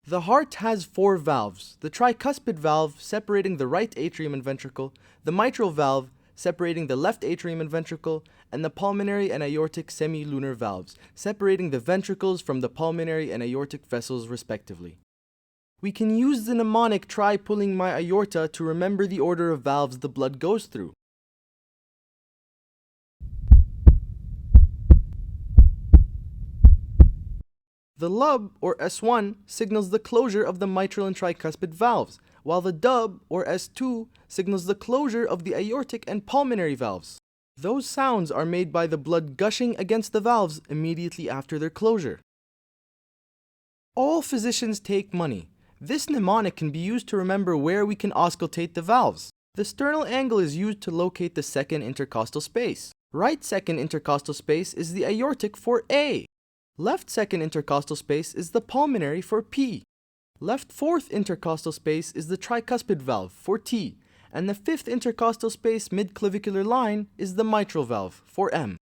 The heart has 4 valves: the tricuspid valve separating the right atrium and ventricle, the mitral valve separating the left atrium and ventricle, and the pulmonary and aortic semilunar valves separating the ventricles from the pulmonary and aortic vessels respectively. We can use the mnemonic "try pulling my aorta" to remember the order of valves the blood goes through. The lub, or S1, signals the closure of the mitral and tricuspid valves, while the dub, or S2, signals the closure of the aortic and pulmonary valves. Those sounds are made by the blood gushing against the valves immediately after their closure. All physicians take money. This mnemonic can be used to remember where we can auscultate the valves. The sternal angle is used to locate the second intercostal space. Right second intercostal space is the aortic for A. Left second intercostal space is the pulmonary for P. Left fourth intercostal space is the tricuspid valve for T. And the fifth intercostal space mid-clavicular line is the mitral valve for M.